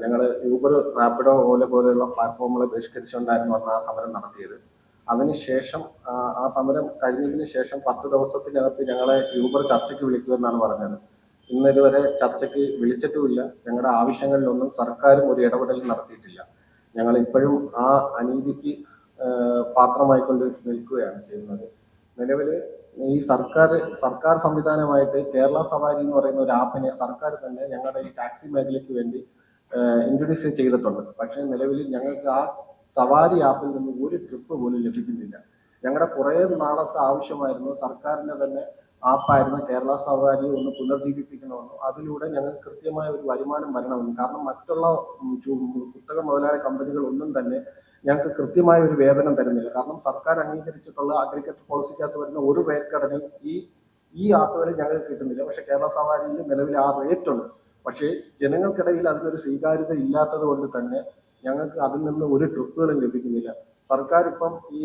ഞങ്ങൾ യൂബർ, റാപ്പിഡോ, ഓല പോലെയുള്ള പ്ലാറ്റ്ഫോമുകളെ ബഹിഷ്കരിച്ചുകൊണ്ടായിരുന്നു അന്ന് ആ സമരം നടത്തിയത്. അതിനുശേഷം ആ സമരം കഴിഞ്ഞതിന് ശേഷം 10 ദിവസത്തിനകത്ത് ഞങ്ങളെ യൂബർ ചർച്ചയ്ക്ക് വിളിക്കുമെന്നാണ് പറഞ്ഞത്. ഇന്നിതുവരെ ചർച്ചയ്ക്ക് വിളിച്ചിട്ടുമില്ല. ഞങ്ങളുടെ ആവശ്യങ്ങളിലൊന്നും സർക്കാരും ഒരു ഇടപെടലും നടത്തിയിട്ടില്ല. ഞങ്ങൾ ഇപ്പോഴും ആ അനീതിക്ക് പാത്രമായിക്കൊണ്ട് നിൽക്കുകയാണ് ചെയ്യുന്നത്. നിലവിൽ ഈ സർക്കാർ സംവിധാനമായിട്ട് കേരള സവാരി എന്ന് പറയുന്ന ഒരു ആപ്പിനെ സർക്കാർ തന്നെ ഞങ്ങളുടെ ഈ ടാക്സി മേഖലയ്ക്ക് വേണ്ടി ഇൻട്രൊഡ്യൂസ് ചെയ്തിട്ടുണ്ട്. പക്ഷേ നിലവിൽ ഞങ്ങൾക്ക് ആ സവാരി ആപ്പിൽ നിന്ന് ഒരു ട്രിപ്പ് പോലും ലഭിക്കുന്നില്ല. ഞങ്ങളുടെ കുറേ നാളത്തെ ആവശ്യമായിരുന്നു സർക്കാരിൻ്റെ തന്നെ ആപ്പായിരുന്ന കേരള സവാരി ഒന്ന് പുനർജീവിപ്പിക്കണമെന്നും അതിലൂടെ ഞങ്ങൾക്ക് കൃത്യമായ ഒരു വരുമാനം വരണമെന്നും. കാരണം മറ്റുള്ള കുത്തക മുതലാളി കമ്പനികളൊന്നും തന്നെ ഞങ്ങൾക്ക് കൃത്യമായ ഒരു വേതനം തരുന്നില്ല. കാരണം സർക്കാർ അംഗീകരിച്ചിട്ടുള്ള അഗ്രികൾച്ചർ പോളിസിക്കകത്ത് വരുന്ന ഒരു റേറ്റ് ഘടനയും ഈ ആപ്പുകളിൽ ഞങ്ങൾക്ക് കിട്ടുന്നില്ല. പക്ഷേ കേരള സവാരിയിൽ നിലവിൽ ആ റേറ്റ് ഉണ്ട്. പക്ഷേ ജനങ്ങൾക്കിടയിൽ അതിനൊരു സ്വീകാര്യത ഇല്ലാത്തത് കൊണ്ട് തന്നെ ഞങ്ങൾക്ക് അതിൽ നിന്ന് ഒരു ട്രിപ്പുകളും ലഭിക്കുന്നില്ല. സർക്കാർ ഇപ്പം ഈ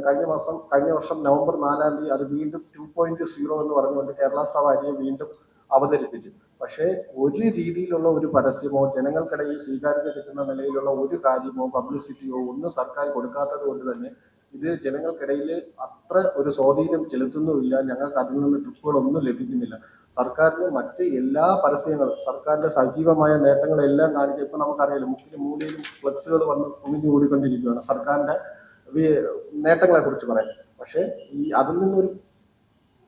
കഴിഞ്ഞ വർഷം നവംബർ 4-ാം തീയതി അത് വീണ്ടും 2.0 എന്ന് പറഞ്ഞുകൊണ്ട് കേരള സവാരിയെ വീണ്ടും അവതരിപ്പിച്ചു. പക്ഷേ ഒരു രീതിയിലുള്ള ഒരു പരസ്യമോ ജനങ്ങൾക്കിടയിൽ സ്വീകാര്യത കിട്ടുന്ന നിലയിലുള്ള ഒരു കാര്യമോ പബ്ലിസിറ്റിയോ ഒന്നും സർക്കാർ കൊടുക്കാത്തത് കൊണ്ട് തന്നെ ഇത് ജനങ്ങൾക്കിടയിൽ അത്ര ഒരു സ്വാധീനം ചെലുത്തുന്നുമില്ല. ഞങ്ങൾക്ക് അതിൽ നിന്ന് ട്രിപ്പുകളൊന്നും ലഭിക്കുന്നില്ല. സർക്കാരിന് മറ്റ് എല്ലാ പരസ്യങ്ങളും സർക്കാരിന്റെ സജീവമായ നേട്ടങ്ങളെല്ലാം കാണിക്കുക. ഇപ്പൊ നമുക്കറിയാലോ, മുക്കിലും മൂലയിലും ഫ്ലെക്സുകൾ വന്ന് കുമിഞ്ഞു കൂടിക്കൊണ്ടിരിക്കുകയാണ് സർക്കാരിന്റെ നേട്ടങ്ങളെ കുറിച്ച് പറയാൻ. പക്ഷേ അതിൽ നിന്നൊരു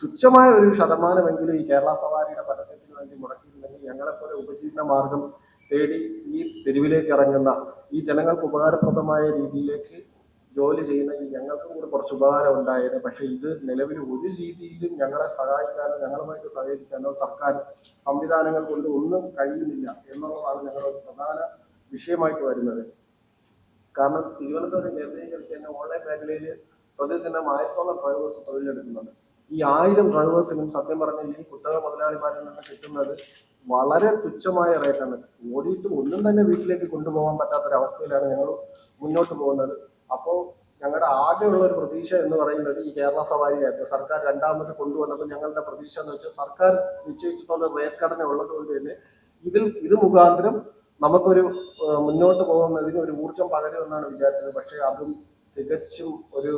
തുച്ഛമായ ഒരു ശതമാനമെങ്കിലും ഈ കേരള സവാരിയുടെ പരസ്യത്തിന് വേണ്ടി മുടക്കിയിട്ടുണ്ടെങ്കിൽ ഞങ്ങളെപ്പോലെ ഉപജീവന മാർഗം തേടി ഈ തെരുവിലേക്ക് ഇറങ്ങുന്ന ഈ ജനങ്ങൾക്ക് ഉപകാരപ്രദമായ രീതിയിലേക്ക് ജോലി ചെയ്യുന്ന ഈ ഞങ്ങൾക്കും കൂടി കുറച്ച് ഉപകാരം ഉണ്ടായത്. പക്ഷെ ഇത് നിലവിൽ ഒരു രീതിയിലും ഞങ്ങളെ സഹായിക്കാനോ ഞങ്ങളുമായിട്ട് സഹകരിക്കാനോ സർക്കാർ സംവിധാനങ്ങൾ കൊണ്ട് ഒന്നും കഴിയുന്നില്ല എന്നുള്ളതാണ് ഞങ്ങളുടെ പ്രധാന വിഷയമായിട്ട് വരുന്നത്. കാരണം തിരുവനന്തപുരം കേന്ദ്രീകരിച്ച് തന്നെ ഓൺലൈൻ മേഖലയിൽ പ്രതിദിനം 1000 ഡ്രൈവേഴ്സ് തൊഴിലെടുക്കുന്നുണ്ട്. ഈ 1000 ഡ്രൈവേഴ്സിനും സത്യം പറഞ്ഞാൽ ഈ കുത്തക മുതലാളിമാരിൽ നിന്ന് കിട്ടുന്നത് വളരെ തുച്ഛമായ റേറ്റാണ്. ഓടിയിട്ട് ഒന്നും തന്നെ വീട്ടിലേക്ക് കൊണ്ടുപോകാൻ പറ്റാത്തൊരവസ്ഥയിലാണ് ഞങ്ങൾ മുന്നോട്ട് പോകുന്നത്. അപ്പോൾ ഞങ്ങളുടെ ആകെയുള്ള ഒരു പ്രതീക്ഷ എന്ന് പറയുന്നത് ഈ കേരള സവാരി ആയിരുന്നു. സർക്കാർ രണ്ടാമത് കൊണ്ടുവന്നപ്പോൾ ഞങ്ങളുടെ പ്രതീക്ഷ എന്ന് വെച്ചാൽ സർക്കാർ നിശ്ചയിച്ചിട്ടുള്ള റേറ്റ് ഘടന ഉള്ളത് കൊണ്ട് തന്നെ ഇത് മുഖാന്തരം നമുക്കൊരു മുന്നോട്ട് പോകുന്നതിന് ഒരു ഊർജം പകരുമെന്നാണ് വിചാരിച്ചത്. പക്ഷെ അതും തികച്ചും ഒരു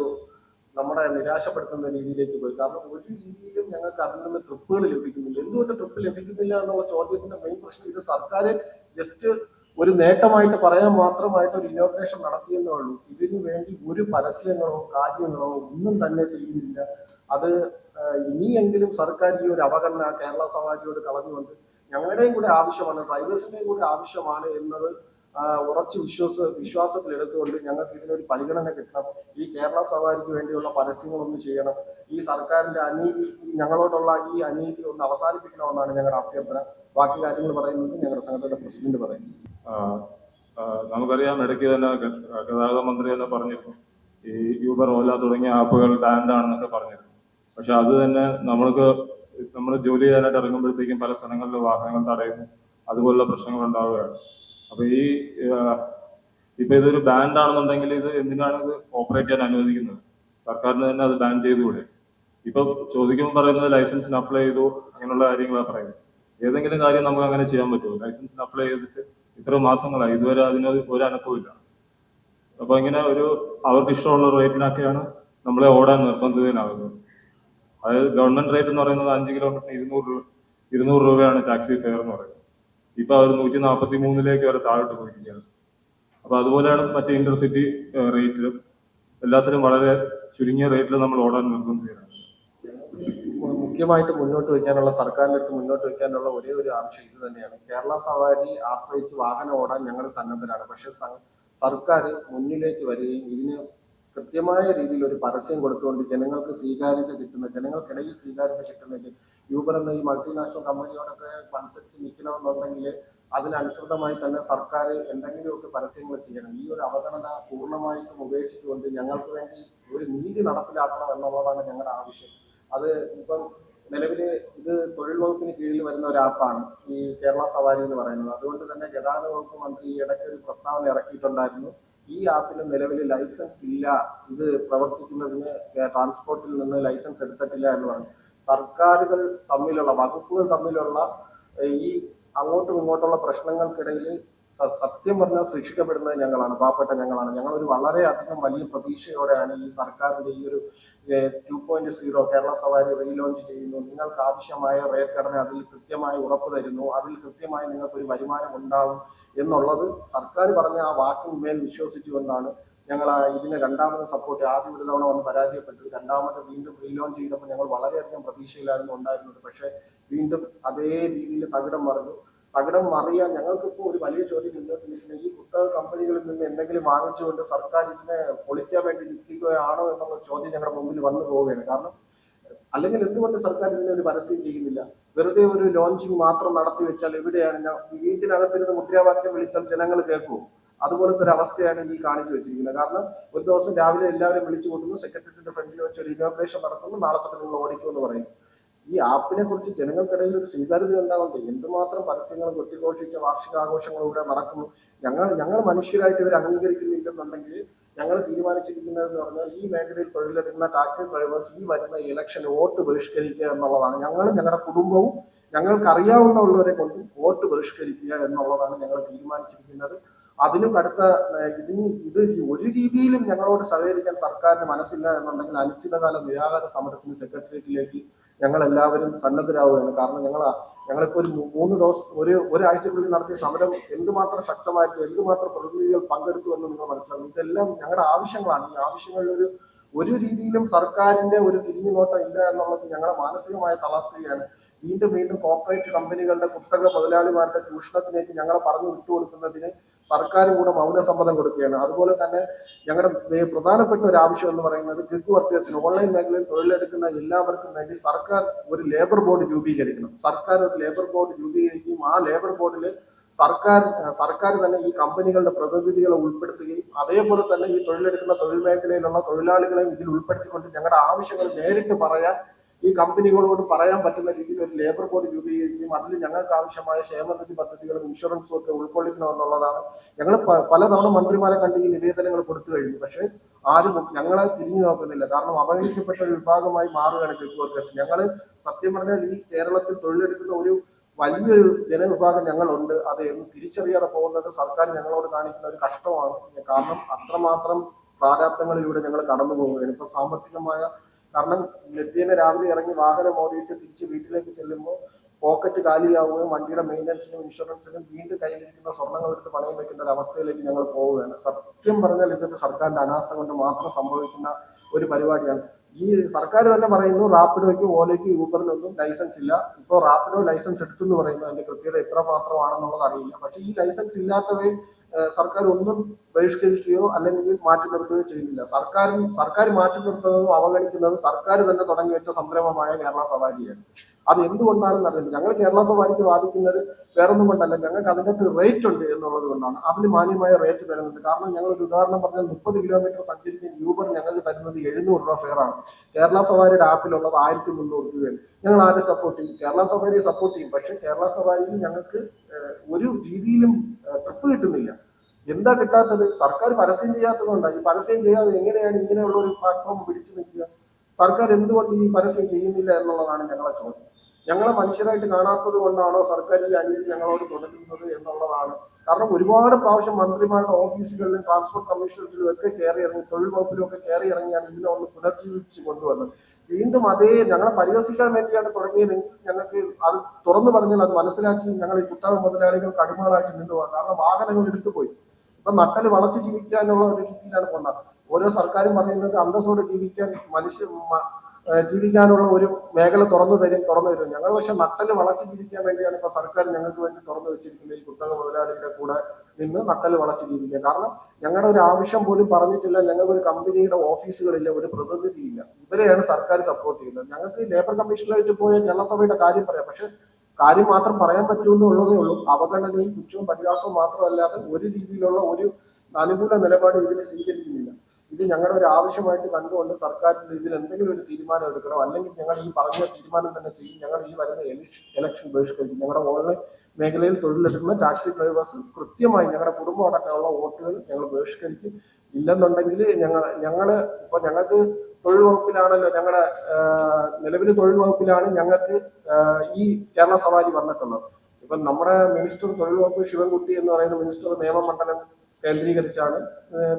നമ്മളെ നിരാശപ്പെടുത്തുന്ന രീതിയിലേക്ക് പോയി. കാരണം ഒരു രീതിയിലും ഞങ്ങൾക്ക് അതിൽ നിന്ന് ട്രിപ്പുകൾ ലഭിക്കുന്നില്ല. എന്തുകൊണ്ട് ട്രിപ്പ് ലഭിക്കുന്നില്ല എന്നുള്ള ചോദ്യത്തിന്റെ മെയിൻ പ്രശ്നം ഇത് സർക്കാർ ജസ്റ്റ് ഒരു നേട്ടമായിട്ട് പറയാൻ മാത്രമായിട്ട് ഒരു ഇനോഗ്രേഷൻ നടത്തിയെന്നേ ഉള്ളൂ. ഇതിനു വേണ്ടി ഒരു പരസ്യങ്ങളോ കാര്യങ്ങളോ ഒന്നും തന്നെ ചെയ്യുന്നില്ല. അത് ഇനിയെങ്കിലും സർക്കാർ ഈ ഒരു അവഗണന കേരള സവാരിയോട് കളഞ്ഞുകൊണ്ട് ഞങ്ങളുടെയും കൂടെ ആവശ്യമാണ്, ഡ്രൈവേഴ്സിന്റെയും കൂടെ ആവശ്യമാണ് എന്നത് ഉറച്ച് വിശ്വാസത്തിലെടുത്തുകൊണ്ട് ഞങ്ങൾക്ക് ഇതിനൊരു പരിഗണന കിട്ടണം. ഈ കേരള സവാരിക്ക് വേണ്ടിയുള്ള പരസ്യങ്ങളൊന്നും ചെയ്യണം. ഈ സർക്കാരിന്റെ ഞങ്ങളോടുള്ള ഈ അനീതി ഒന്ന് അവസാനിപ്പിക്കണമെന്നാണ് ഞങ്ങളുടെ അഭ്യർത്ഥന. ബാക്കി കാര്യങ്ങൾ പറയുന്നത് ഞങ്ങളുടെ സംഘടനയുടെ പ്രസിഡന്റ് പറയുന്നു. നമുക്കറിയാം, ഇടയ്ക്ക് തന്നെ ഗതാഗത മന്ത്രി തന്നെ പറഞ്ഞിരുന്നു ഈ യൂബർ, ഓല തുടങ്ങിയ ആപ്പുകൾ ബാൻഡ് ആണെന്നൊക്കെ പറഞ്ഞിരുന്നു. പക്ഷെ അത് തന്നെ നമ്മൾ ജോലി ചെയ്യാനായിട്ട് ഇറങ്ങുമ്പോഴത്തേക്കും പല സ്ഥലങ്ങളിലും വാഹനങ്ങൾ തടയുന്നു, അതുപോലുള്ള പ്രശ്നങ്ങൾ ഉണ്ടാവുകയാണ്. അപ്പൊ ഇപ്പൊ ഇതൊരു ബാൻഡ് ആണെന്നുണ്ടെങ്കിൽ ഇത് എന്തിനാണ് ഇത് ഓപ്പറേറ്റ് ചെയ്യാൻ അനുവദിക്കുന്നത്? സർക്കാരിന് തന്നെ അത് ബാൻ ചെയ്തുകൂടെ? ഇപ്പൊ ചോദിക്കുമ്പോൾ പറയുന്നത് ലൈസൻസിന് അപ്ലൈ ചെയ്തു അങ്ങനെയുള്ള കാര്യങ്ങളാണ് പറയുന്നത്. ഏതെങ്കിലും കാര്യം നമുക്ക് അങ്ങനെ ചെയ്യാൻ പറ്റുമോ? ലൈസൻസിന് അപ്ലൈ ചെയ്തിട്ട് ഇത്ര മാസങ്ങളായി, ഇതുവരെ അതിന് ഒരു അനക്കവും ഇല്ല. അപ്പൊ ഇങ്ങനെ അവർക്ക് ഇഷ്ടമുള്ള റേറ്റിനൊക്കെയാണ് നമ്മളെ ഓടാൻ നിർബന്ധിതനാകുന്നത്. അതായത് ഗവൺമെന്റ് റേറ്റ് എന്ന് പറയുന്നത് 5 കിലോമീറ്ററിന് 200 രൂപയാണ് ടാക്സി ഫെയർ എന്ന് പറയുന്നത്. ഇപ്പൊ അവർ 143 വരെ താഴോട്ട് പോയിരിക്കുകയാണ്. അപ്പൊ അതുപോലെയാണ് മറ്റേ ഇന്റർസിറ്റി റേറ്റിലും എല്ലാത്തിലും വളരെ ചുരുങ്ങിയ റേറ്റിൽ നമ്മൾ ഓടാൻ നിർബന്ധിതരാണ്. മുഖ്യമായിട്ട് മുന്നോട്ട് വയ്ക്കാനുള്ള സർക്കാരിന്റെ അടുത്ത് മുന്നോട്ട് വയ്ക്കാനുള്ള ഒരേ ഒരു ആവശ്യം ഇത് തന്നെയാണ്. കേരള സവാരി ആശ്രയിച്ച് വാഹനം ഓടാൻ ഞങ്ങൾ സന്നദ്ധരാണ്. പക്ഷെ സർക്കാർ മുന്നിലേക്ക് വരികയും ഇതിന് കൃത്യമായ രീതിയിൽ ഒരു പരസ്യം കൊടുത്തുകൊണ്ട് ജനങ്ങൾക്കിടയിൽ സ്വീകാര്യത കിട്ടുന്നെങ്കിൽ യൂബർ എന്ന ഈ മൾട്ടിനാഷണൽ കമ്പനിയോടൊക്കെ മത്സരിച്ച് നിൽക്കണമെന്നുണ്ടെങ്കിൽ അതിനനുസൃതമായി തന്നെ സർക്കാർ എന്തെങ്കിലുമൊക്കെ പരസ്യങ്ങൾ ചെയ്യണം. ഈ ഒരു അവഗണന പൂർണ്ണമായിട്ടും ഉപേക്ഷിച്ചുകൊണ്ട് ഞങ്ങൾക്ക് വേണ്ടി ഒരു നീതി നടപ്പിലാക്കണം എന്നുള്ളതാണ് ഞങ്ങളുടെ ആവശ്യം. അത് ഇപ്പം നിലവിൽ ഇത് തൊഴിൽ വകുപ്പിന് കീഴിൽ വരുന്ന ഒരു ആപ്പാണ് ഈ കേരള സവാരി എന്ന് പറയുന്നത്. അതുകൊണ്ട് തന്നെ ഗതാഗത വകുപ്പ് മന്ത്രി ഇടയ്ക്ക് ഒരു പ്രസ്താവന ഇറക്കിയിട്ടുണ്ടായിരുന്നു, ഈ ആപ്പിന് നിലവിൽ ലൈസൻസ് ഇല്ല, ഇത് പ്രവർത്തിക്കുന്നതിന് ട്രാൻസ്പോർട്ടിൽ നിന്ന് ലൈസൻസ് എടുത്തിട്ടില്ല എന്ന് പറഞ്ഞു. വകുപ്പുകൾ തമ്മിലുള്ള ഈ അങ്ങോട്ടും ഇങ്ങോട്ടുള്ള പ്രശ്നങ്ങൾക്കിടയിൽ സത്യം പറഞ്ഞാൽ ശിക്ഷിക്കപ്പെടുന്നത് ഞങ്ങളാണ്, പാവപ്പെട്ട ഞങ്ങളാണ്. ഞങ്ങളൊരു വളരെയധികം വലിയ പ്രതീക്ഷയോടെയാണ് ഈ സർക്കാരിന്റെ ഈ ഒരു 2.0 കേരള സവാരി റീലോഞ്ച് ചെയ്യുന്നു. നിങ്ങൾക്ക് ആവശ്യമായ റേറ്റ് ഘടന അതിൽ കൃത്യമായി ഉറപ്പ് തരുന്നു, അതിൽ കൃത്യമായി നിങ്ങൾക്ക് ഒരു വരുമാനം ഉണ്ടാവും എന്നുള്ളത് സർക്കാർ പറഞ്ഞ ആ വാക്കിന്മേൽ വിശ്വസിച്ചുകൊണ്ടാണ് ഞങ്ങൾ ഇതിനെ രണ്ടാമത് സപ്പോർട്ട്. ആദ്യം ഒരു തവണ വന്ന് പരാജയപ്പെട്ടു, രണ്ടാമത് വീണ്ടും റീലോഞ്ച് ചെയ്തപ്പോൾ ഞങ്ങൾ വളരെയധികം പ്രതീക്ഷയിലായിരുന്നു ഉണ്ടായിരുന്നത്. പക്ഷെ വീണ്ടും അതേ രീതിയിൽ തകിടം മറിയാൻ ഞങ്ങൾക്കിപ്പോൾ ഒരു വലിയ ചോദ്യം മുന്നോട്ട് നിൽക്കുന്നത്, ഈ കുത്തക കമ്പനികളിൽ നിന്ന് എന്തെങ്കിലും വാങ്ങിച്ചുകൊണ്ട് സർക്കാർ ഇതിനെ പൊളിക്കാൻ വേണ്ടി നിൽക്കുകയാണോ എന്നുള്ള ചോദ്യം ഞങ്ങളുടെ മുമ്പിൽ വന്നു പോവുകയാണ്. കാരണം അല്ലെങ്കിൽ എന്തുകൊണ്ട് സർക്കാർ ഇതിനെ ഒരു പരസ്യം ചെയ്യുന്നില്ല? വെറുതെ ഒരു ലോഞ്ചിങ് മാത്രം നടത്തി വെച്ചാൽ എവിടെയാണ്? വീട്ടിനകത്തിരുന്ന് മുദ്രാവാക്യം വിളിച്ചാൽ ജനങ്ങൾ കേൾക്കുമോ? അതുപോലത്തെ ഒരു അവസ്ഥയാണ് ഈ കാണിച്ചു വെച്ചിരിക്കുന്നത്. കാരണം ഒരു ദിവസം രാവിലെ എല്ലാവരും വിളിച്ചു കൂട്ടുന്നു, സെക്രട്ടേറിയറ്റിന്റെ ഫ്രണ്ടിൽ വെച്ച് ഒരു ഇനോഗ്രേഷൻ നടത്തുന്നു, നാളെ തൊട്ട് നിങ്ങൾ ഓടിക്കുമെന്ന് പറയും. ഈ ആപ്പിനെ കുറിച്ച് ജനങ്ങൾക്കിടയിൽ ഒരു സ്വീകാര്യത ഉണ്ടാവണ്ടേ? എന്തുമാത്രം പരസ്യങ്ങളും കൊട്ടിഘോഷിച്ച വാർഷികാഘോഷങ്ങളും ഇവിടെ നടക്കുന്നു. ഞങ്ങൾ മനുഷ്യരായിട്ട് ഇവർ അംഗീകരിക്കുന്നില്ലെന്നുണ്ടെങ്കിൽ ഞങ്ങൾ തീരുമാനിച്ചിരിക്കുന്നതെന്ന് പറഞ്ഞാൽ ഈ മേഖലയിൽ തൊഴിലെടുക്കുന്ന ടാക്സി ഡ്രൈവേഴ്സ് ഈ വരുന്ന ഇലക്ഷൻ വോട്ട് ബഹിഷ്കരിക്കുക എന്നുള്ളതാണ്. ഞങ്ങളുടെ കുടുംബവും ഞങ്ങൾക്കറിയാവുന്നവരെ കൊണ്ട് വോട്ട് ബഹിഷ്കരിക്കുക എന്നുള്ളതാണ് ഞങ്ങൾ തീരുമാനിച്ചിരിക്കുന്നത്. അതിനും കടുത്ത ഇത് ഒരു രീതിയിലും ഞങ്ങളോട് സഹകരിക്കാൻ സർക്കാരിന് മനസ്സില്ല എന്നുണ്ടെങ്കിൽ അനിശ്ചിതകാല നിരാഹാര സമരത്തിന് സെക്രട്ടേറിയറ്റിലേക്ക് ഞങ്ങൾ എല്ലാവരും സന്നദ്ധരാവുകയാണ്. കാരണം ഞങ്ങളിപ്പോൾ ഒരു 3 ദിവസം ഒരാഴ്ചക്കുള്ളിൽ നടത്തിയ സമരം എന്തുമാത്രം ശക്തമായിരുന്നു, എന്തുമാത്രം പ്രതിനിധികൾ പങ്കെടുത്തു എന്ന് നിങ്ങൾ മനസ്സിലാക്കും. ഇതെല്ലാം ഞങ്ങളുടെ ആവശ്യങ്ങളാണ്. ഈ ആവശ്യങ്ങളിൽ ഒരു രീതിയിലും സർക്കാരിന്റെ ഒരു തിരിഞ്ഞുനോട്ടം ഇല്ല എന്നുള്ളത് ഞങ്ങളെ മാനസികമായി തളർത്തുകയാണ്. വീണ്ടും കോർപ്പറേറ്റ് കമ്പനികളുടെ കുത്തക മുതലാളിമാരുടെ ചൂഷണത്തിലേക്ക് ഞങ്ങളെ പറഞ്ഞു വിട്ടുകൊടുക്കുന്നതിന് സർക്കാരും കൂടെ മൗനസമ്മതം കൊടുക്കുകയാണ്. അതുപോലെ തന്നെ ഞങ്ങളുടെ പ്രധാനപ്പെട്ട ഒരു ആവശ്യം എന്ന് പറയുന്നത് ഗിഗ് വർക്കേഴ്സിന്, ഓൺലൈൻ മേഖലയിൽ തൊഴിലെടുക്കുന്ന എല്ലാവർക്കും വേണ്ടി സർക്കാർ ഒരു ലേബർ ബോർഡ് രൂപീകരിക്കണം. സർക്കാർ ഒരു ലേബർ ബോർഡ് രൂപീകരിക്കുകയും ആ ലേബർ ബോർഡിൽ സർക്കാർ തന്നെ ഈ കമ്പനികളുടെ പ്രതിനിധികളെ ഉൾപ്പെടുത്തുകയും അതേപോലെ തന്നെ ഈ തൊഴിലെടുക്കുന്ന തൊഴിൽ മേഖലയിലുള്ള തൊഴിലാളികളെയും ഇതിൽ ഉൾപ്പെടുത്തിക്കൊണ്ട് ഞങ്ങളുടെ ആവശ്യങ്ങൾ നേരിട്ട് പറയാൻ ഈ കമ്പനികളോട് പറയാൻ പറ്റുന്ന രീതിയിൽ ഒരു ലേബർ ബോർഡ് രൂപീകരിക്കുകയും അതിൽ ഞങ്ങൾക്ക് ആവശ്യമായ ക്ഷേമനിധി പദ്ധതികളും ഇൻഷുറൻസും ഒക്കെ ഉൾക്കൊള്ളിക്കണമെന്നുള്ളതാണ്. ഞങ്ങൾ പലതവണ മന്ത്രിമാരെ കണ്ട് ഈ നിവേദനങ്ങൾ കൊടുത്തു കഴിഞ്ഞു. പക്ഷേ ആരും ഞങ്ങളെ തിരിഞ്ഞു നോക്കുന്നില്ല. കാരണം അവഗണിക്കപ്പെട്ട ഒരു വിഭാഗമായി മാറുകയാണ് ഗിഗ് വർക്കേഴ്സ്. ഞങ്ങൾ സത്യം പറഞ്ഞാൽ ഈ കേരളത്തിൽ തൊഴിലെടുക്കുന്ന ഒരു വലിയൊരു ജനവിഭാഗം ഞങ്ങളുണ്ട്. അത് തിരിച്ചറിയാതെ പോകുന്നത് സർക്കാർ ഞങ്ങളോട് കാണിക്കുന്ന ഒരു കഷ്ടമാണ്. കാരണം അത്രമാത്രം പ്രാരാബ്ദങ്ങളിലൂടെ ഞങ്ങൾ കടന്നു പോവുകയാണ്. ഇപ്പൊ സാമ്പത്തികമായ കാരണം നിത്യേന രാവിലെ ഇറങ്ങി വാഹനം ഓടിയിട്ട് തിരിച്ച് വീട്ടിലേക്ക് ചെല്ലുമ്പോൾ പോക്കറ്റ് കാലിയാവുകയും വണ്ടിയുടെ മെയിൻ്റനൻസിനും ഇൻഷുറൻസിനും വീണ്ടും കയ്യിലിരിക്കുന്ന സ്വർണ്ണങ്ങൾ എടുത്ത് പണയം വെക്കേണ്ട ഒരു അവസ്ഥയിലേക്ക് ഞങ്ങൾ പോവുകയാണ്. സത്യം പറഞ്ഞാൽ ഇതൊക്കെ സർക്കാരിന്റെ അനാസ്ഥ കൊണ്ട് മാത്രം സംഭവിക്കുന്ന ഒരു പരിപാടിയാണ്. ഈ സർക്കാർ തന്നെ പറയുന്നു റാപ്പിഡോയ്ക്കും ഓലയ്ക്കും യൂബറിനൊന്നും ലൈസൻസ് ഇല്ല. ഇപ്പോൾ റാപ്പിഡോ ലൈസൻസ് എടുത്തെന്ന് പറയുന്നു. അതിന്റെ കൃത്യത എത്രമാത്രമാണെന്നുള്ളത് അറിയില്ല. പക്ഷെ ഈ ലൈസൻസ് ഇല്ലാത്തവയെ സർക്കാർ ഒന്നും ബഹിഷ്കരിക്കുകയോ അല്ലെങ്കിൽ മാറ്റി നിർത്തുകയോ ചെയ്യുന്നില്ല. സർക്കാർ മാറ്റി നിർത്തുന്നതും അവഗണിക്കുന്നതും സർക്കാർ തന്നെ തുടങ്ങി വെച്ച സംരംഭമായ കേരള സവാരിയാണ്. അത് എന്തുകൊണ്ടാണെന്ന് അറിയില്ല. ഞങ്ങൾ കേരള സവാരിക്ക് വാദിക്കുന്നത് വേറൊന്നും കൊണ്ടല്ല, ഞങ്ങൾക്ക് അതിൻ്റെ അകത്ത് റേറ്റ് ഉണ്ട് എന്നുള്ളത് കൊണ്ടാണ്. അതിന് മാന്യമായ റേറ്റ് തരുന്നുണ്ട്. കാരണം ഞങ്ങൾ ഒരു ഉദാഹരണം പറഞ്ഞാൽ 30 കിലോമീറ്റർ സഞ്ചരിക്കുന്ന യൂബർ ഞങ്ങൾക്ക് തരുന്നത് 700 രൂപ ഫെയറാണ്. കേരള സവാരിയുടെ ആപ്പിലുള്ളത് 1300 രൂപയാണ്. ഞങ്ങൾ ആരെ സപ്പോർട്ട് ചെയ്യും? കേരള സവാരിയെ സപ്പോർട്ട് ചെയ്യും. പക്ഷെ കേരള സവാരിയിൽ ഞങ്ങൾക്ക് ഒരു രീതിയിലും ട്രിപ്പ് കിട്ടുന്നില്ല. എന്താ കിട്ടാത്തത്? സർക്കാർ പരസ്യം ചെയ്യാത്തത് കൊണ്ടാണ്. ഈ പരസ്യം ചെയ്യാതെ എങ്ങനെയാണ് ഇങ്ങനെയുള്ള ഒരു പ്ലാറ്റ്ഫോം പിടിച്ചു നിൽക്കുക? സർക്കാർ എന്തുകൊണ്ട് ഈ പരസ്യം ചെയ്യുന്നില്ല എന്നുള്ളതാണ് ഞങ്ങളെ ചോദ്യം. ഞങ്ങളെ മനുഷ്യരായിട്ട് കാണാത്തത് കൊണ്ടാണോ സർക്കാർ ഈ അനീതി ഞങ്ങളോട് തുടരുന്നത് എന്നുള്ളതാണ്. കാരണം ഒരുപാട് പ്രാവശ്യം മന്ത്രിമാരുടെ ഓഫീസുകളിലും ട്രാൻസ്പോർട്ട് കമ്മീഷണറേറ്റിലും ഒക്കെ കയറി ഇറങ്ങി, തൊഴിൽ വകുപ്പിലും ഒക്കെ കയറി ഇറങ്ങിയാണ് ഇതിനെ ഒന്ന് പുനർജീവിച്ച് കൊണ്ടുവന്നത്. വീണ്ടും അതേ ഞങ്ങളെ പരിഹസിക്കാൻ വേണ്ടിയാണ് തുടങ്ങിയതെങ്കിൽ ഞങ്ങൾക്ക് അത് തുറന്നു പറഞ്ഞാൽ അത് മനസ്സിലാക്കി ഞങ്ങൾ ഈ കുത്തക മുതലാളികൾക്ക് അടിമകളാക്കി നിന്നുപോകാം. കാരണം വാഹനങ്ങൾ എടുത്തുപോയി. ഇപ്പൊ നട്ടല് വളച്ച് ജീവിക്കാനുള്ള ഒരു രീതിയിലാണ് പോകുന്നത്. ഓരോ സർക്കാരും പറയുന്നത് അന്തസ്സോടെ ജീവിക്കാനുള്ള ഒരു മേഖല തുറന്നു തരും. ഞങ്ങൾ പക്ഷെ നട്ടല് വളച്ച് ജീവിക്കാൻ വേണ്ടിയാണ് ഇപ്പൊ സർക്കാർ ഞങ്ങൾക്ക് വേണ്ടി തുറന്നു വെച്ചിരിക്കുന്നത്. ഈ കുത്തക മുതലാളിയുടെ കൂടെ നിന്ന് നട്ടല് വളച്ച് ജീവിക്കുക. കാരണം ഞങ്ങളുടെ ഒരു ആവശ്യം പോലും പറഞ്ഞിട്ടില്ല. ഞങ്ങൾക്ക് ഒരു കമ്പനിയുടെ ഓഫീസുകളില്ല, ഒരു പ്രതിനിധിയില്ല. ഇവരെയാണ് സർക്കാർ സപ്പോർട്ട് ചെയ്യുന്നത്. ഞങ്ങൾക്ക് ലേബർ കമ്മീഷനിലായിട്ട് പോയ കേരളസഭയുടെ കാര്യം പറയാം. പക്ഷെ കാര്യം മാത്രം പറയാൻ പറ്റുമെന്നുള്ളതേ ഉള്ളൂ. അവഗണനയും പുച്ഛവും പരിഹാസവും മാത്രമല്ലാതെ ഒരു രീതിയിലുള്ള ഒരു അനുകൂല നിലപാട് ഇതിന് സ്വീകരിക്കുന്നില്ല. ഇത് ഞങ്ങളുടെ ഒരു ആവശ്യമായിട്ട് കണ്ടുകൊണ്ട് സർക്കാരിൽ ഇതിൽ എന്തെങ്കിലും ഒരു തീരുമാനം എടുക്കണം. അല്ലെങ്കിൽ ഞങ്ങൾ ഈ പറഞ്ഞ തീരുമാനം തന്നെ ചെയ്യും. ഞങ്ങൾ ഈ വരുന്ന ഇലക്ഷൻ ബഹിഷ്കരിക്കും. ഞങ്ങളുടെ ഓൺലൈൻ മേഖലയിൽ തൊഴിലെടുക്കുന്ന ടാക്സി ഡ്രൈവേഴ്സ് കൃത്യമായി ഞങ്ങളുടെ കുടുംബം അടക്കമുള്ള വോട്ടുകൾ ഞങ്ങൾ ബഹിഷ്കരിക്കും. ഇല്ലെന്നുണ്ടെങ്കിൽ ഞങ്ങൾക്ക് തൊഴിൽ വകുപ്പിലാണല്ലോ, ഞങ്ങളുടെ നിലവിൽ തൊഴിൽ വകുപ്പിലാണ് ഞങ്ങൾക്ക് ഈ കേരള സവാരി വന്നിട്ടുള്ളത്. ഇപ്പം നമ്മുടെ മിനിസ്റ്റർ തൊഴിൽ വകുപ്പ് ശിവൻകുട്ടി എന്ന് പറയുന്ന മിനിസ്റ്റർ നിയമമണ്ഡലം കേന്ദ്രീകരിച്ചാണ്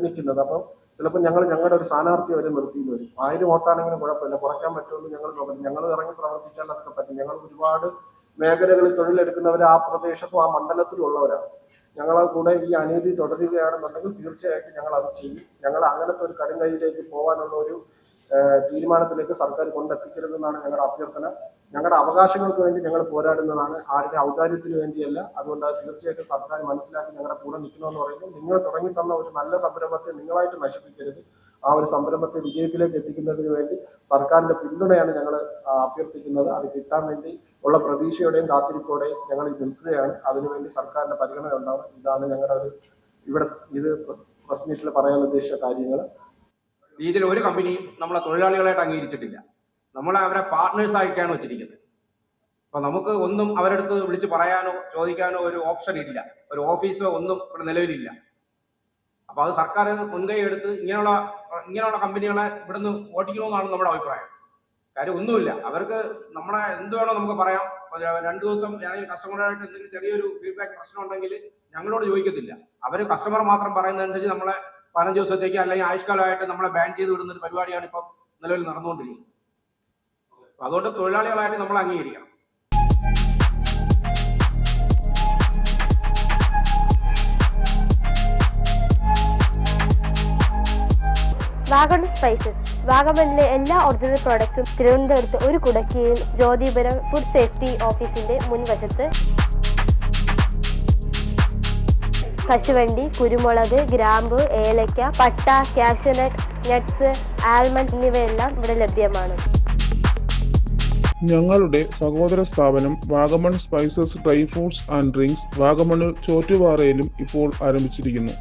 നിൽക്കുന്നത്. അപ്പം ചിലപ്പോൾ ഞങ്ങളുടെ ഒരു സ്ഥാനാർത്ഥി വരെ നിർത്തിയെന്ന് വരും. 1000 വോട്ടാണെങ്കിലും കുഴപ്പമില്ല, കുറയ്ക്കാൻ പറ്റുമെന്ന് ഞങ്ങൾ നോക്കണം. ഞങ്ങൾ ഇറങ്ങി പ്രവർത്തിച്ചാൽ അതൊക്കെ പറ്റും. ഞങ്ങൾ ഒരുപാട് മേഖലകളിൽ തൊഴിലെടുക്കുന്നവർ ആ പ്രദേശത്തും ആ മണ്ഡലത്തിലും ഉള്ളവരാണ്. ഞങ്ങളെ കൂടെ ഈ അനീതി തുടരുകയാണെന്നുണ്ടെങ്കിൽ തീർച്ചയായിട്ടും ഞങ്ങൾ അത് ചെയ്യും. ഞങ്ങൾ അങ്ങനത്തെ ഒരു കടുങ്കൈയിലേക്ക് പോകാനുള്ള ഒരു തീരുമാനത്തിലേക്ക് സർക്കാർ കൊണ്ടെത്തിക്കരുതെന്നാണ് ഞങ്ങളുടെ അഭ്യർത്ഥന. ഞങ്ങളുടെ അവകാശങ്ങൾക്ക് വേണ്ടി ഞങ്ങൾ പോരാടുന്നതാണ്, ആരുടെ ഔദാര്യത്തിന് വേണ്ടിയല്ല. അതുകൊണ്ട് അത് തീർച്ചയായിട്ടും സർക്കാർ മനസ്സിലാക്കി ഞങ്ങളുടെ കൂടെ നിൽക്കണമെന്ന് പറയുന്നത്, നിങ്ങൾ തുടങ്ങി തന്ന ഒരു നല്ല സംരംഭത്തെ നിങ്ങളായിട്ട് നശിപ്പിക്കരുത്. ആ ഒരു സംരംഭത്തെ വിജയത്തിലേക്ക് എത്തിക്കുന്നതിന് വേണ്ടി സർക്കാരിന്റെ പിന്തുണയാണ് ഞങ്ങൾ അഭ്യർത്ഥിക്കുന്നത്. അത് കിട്ടാൻ വേണ്ടി ഉള്ള പ്രതീക്ഷയോടെയും കാത്തിരിപ്പോടെയും ഞങ്ങൾ നിൽക്കുകയാണ്. അതിനുവേണ്ടി സർക്കാരിന്റെ പരിഗണന ഉണ്ടാവും. ഇതാണ് ഞങ്ങളുടെ ഒരു ഇത് പ്രസ് മീറ്റിൽ പറയാൻ ഉദ്ദേശിച്ച കാര്യങ്ങൾ. രീതിയിൽ ഒരു കമ്പനിയും നമ്മളെ തൊഴിലാളികളായിട്ട് അംഗീകരിച്ചിട്ടില്ല. നമ്മളെ അവരെ പാർട്ട്നേഴ്സ് ആയിട്ടാണ് വെച്ചിരിക്കുന്നത്. അപ്പൊ നമുക്ക് ഒന്നും അവരടുത്ത് വിളിച്ച് പറയാനോ ചോദിക്കാനോ ഒരു ഓപ്ഷൻ ഇല്ല, ഒരു ഓഫീസോ ഒന്നും ഇവിടെ നിലവിലില്ല. അപ്പൊ അത് സർക്കാർ മുൻകൈ എടുത്ത് ഇങ്ങനെയുള്ള കമ്പനികളെ ഇവിടുന്ന് ഓടിക്കണമെന്നാണ് നമ്മുടെ അഭിപ്രായം. കാര്യം ഒന്നുമില്ല, അവർക്ക് നമ്മളെ എന്ത് വേണോ നമുക്ക് പറയാം. 2 ദിവസം ഏതെങ്കിലും കസ്റ്റമറായിട്ട് എന്തെങ്കിലും ചെറിയൊരു ഫീഡ്ബാക്ക് പ്രശ്നം ഉണ്ടെങ്കിൽ ഞങ്ങളോട് ചോദിക്കത്തില്ല. അവർ കസ്റ്റമർ മാത്രം പറയുന്നതനുസരിച്ച് നമ്മളെ 15 ദിവസത്തേക്ക് അല്ലെങ്കിൽ ആയുഷ്കാലമായിട്ട് നമ്മളെ ബാൻ ചെയ്ത് വിടുന്ന ഒരു പരിപാടിയാണ് ഇപ്പം നിലവിൽ നടന്നുകൊണ്ടിരിക്കുന്നത്. അതുകൊണ്ട് തൊഴിലാളികളായിട്ട് നമ്മൾ അംഗീകരിക്കണം. വാഗമൺ സ്പൈസസ്, വാഗമണിലെ എല്ലാ ഒറിജിനൽ പ്രോഡക്ട്സും തിരുവനന്തപുരത്ത് ഒരു കുടക്കീഴിൽ ജ്യോതിപുരം ഫുഡ് സേഫ്റ്റി ഓഫീസിന്റെ മുൻവശത്ത്. കശുവണ്ടി, കുരുമുളക്, ഗ്രാമ്പു, ഏലക്ക, പട്ട, കാഷ്യൂനട്ട്, നട്ട്സ്, ആൽമണ്ട് എന്നിവയെല്ലാം ഇവിടെ ലഭ്യമാണ്. ഞങ്ങളുടെ സഹോദര സ്ഥാപനം Vagamon spices dry fruits and drinks വാഗമണിൽ ചോറ്റുപാറയിലും ഇപ്പോൾ ആരംഭിച്ചിരിക്കുന്നു.